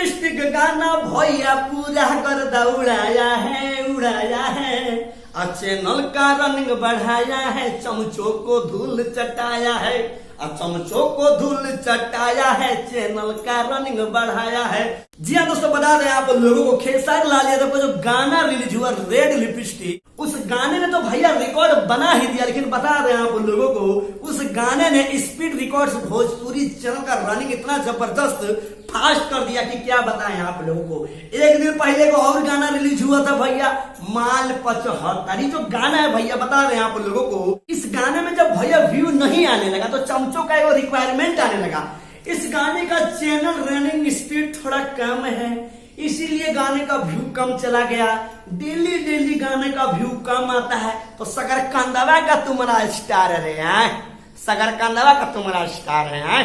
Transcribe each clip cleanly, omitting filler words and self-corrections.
Lipstick गाना भैया पूरा गर्दा उड़ाया है। और चैनल का रनिंग बढ़ाया है, चमचों को धूल चटाया है। और चमचों को धूल चटाया है, चैनल का रनिंग बढ़ाया है। जी हाँ दोस्तों, बता दें आप लोगों को, खेसारी लाल यादव का जो गाना रिलीज हुआ रेड लिपस्टिक, उस गाने ने तो भैया रिकॉर्ड बना ही दिया। लेकिन बता दें आप लोगों को, उस गाने ने स्पीड रिकॉर्ड्स भोजपुरी चैनल का रनिंग इतना जबरदस्त फास्ट कर दिया कि क्या बताएं आप लोगों को। एक दिन पहले को और गाना रिलीज हुआ था भैया, माल 75। जो गाना है भैया, बता रहे हैं आप लोगों को, इस गाने में जब भैया व्यू नहीं आने लगा तो चमचों का एगो रिक्वायरमेंट आने लगा। इस गाने का चैनल रनिंग स्पीड थोड़ा कम है, इसीलिए गाने का व्यू कम चला गया। डेली गाने का व्यू कम आता है। तो सकरकंदवा का तुम्हारा स्टार है, सकरकंदवा का तुम्हारा स्टार है।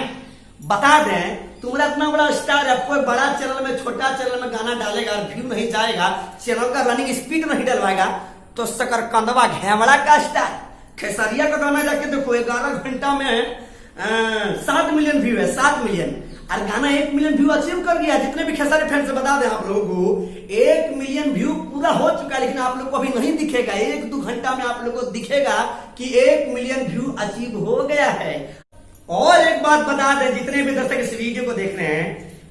बता दें, तुम्हारा इतना बड़ा स्टार है, कोई बड़ा चैनल में छोटा चैनल में गाना डालेगा और व्यू नहीं जाएगा, चैनल का रनिंग स्पीड नहीं डलवाएगा, तो सकरकंदवा घेवड़ा का स्टार। खेसरिया का गाना जाके देखो, 11 घंटा में 7 मिलियन व्यू है, 7 मिलियन। और गाना 1 मिलियन व्यू अचीव कर गया। जितने भी खेसारी फैन से बता दें आप लोगों को, 1 मिलियन व्यू पूरा हो चुका है। लेकिन आप लोग को अभी नहीं दिखेगा, 1-2 घंटा में आप लोग को दिखेगा कि 1 मिलियन व्यू अचीव हो गया है। और एक बात बता दें, जितने भी दर्शक इस वीडियो को देख रहे हैं,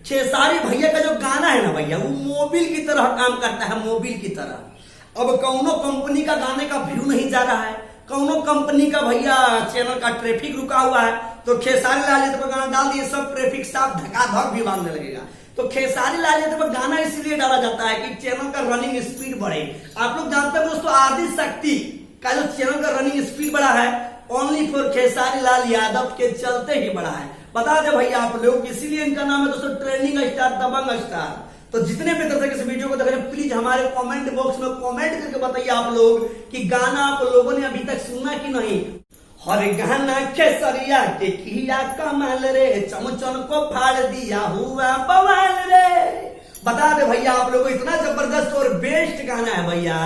खेसारी भैया का जो गाना है ना भैया, वो मोबिल की तरह काम करता है, मोबिल की तरह। अब कौनो कंपनी का गाने का व्यू नहीं जा रहा है, कौनो कंपनी का भैया चैनल का ट्रैफिक रुका हुआ है, तो खेसारी लाल यादव पर गाना डाल दिए, सब ट्रैफिक साफ धकाधक भी मांगने लगेगा। तो खेसारी लाल यादव पर गाना इसलिए डाला जाता है कि चैनल का रनिंग स्पीड बढ़े। आप लोग जानते हैं दोस्तों, आदि शक्ति का जो चैनल का रनिंग स्पीड बढ़ा है, ओनली फॉर खेसारी लाल यादव के चलते ही बढ़ा है। बता दे भैया आप लोग, इसीलिए इनका नाम है दोस्तों ट्रेंडिंग स्टार, दबंग स्टार। तो जितने भी दर्शक इस वीडियो को देख रहे हैं, प्लीज हमारे कमेंट बॉक्स में कमेंट करके बताइए आप लोग कि गाना आप लोगों ने अभी तक सुना कि नहीं। हर गाना खेसरिया के किया कमाल रे, चमचन को फाड़ दिया हुआ बवाल रे। बता दे भैया आप लोगों को, इतना जबरदस्त और बेस्ट गाना है भैया।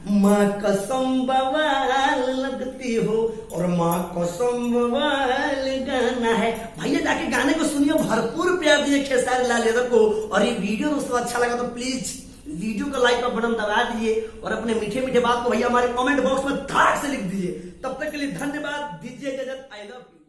माँ कसम बवाल लगती हो, और माँ कसम बवाल गाना है भैया। जाके गाने को सुनिए, भरपूर प्यार दीजिए खेसारी लाल यादव को। और ये वीडियो दोस्तों अच्छा लगा तो प्लीज वीडियो का लाइक का बटन दबा दीजिए, और अपने मीठे मीठे बात को भैया हमारे कमेंट बॉक्स में धड़ाक से लिख दीजिए। तब तक के लिए धन्यवाद, दीजिए इजाजत, आई लव यू।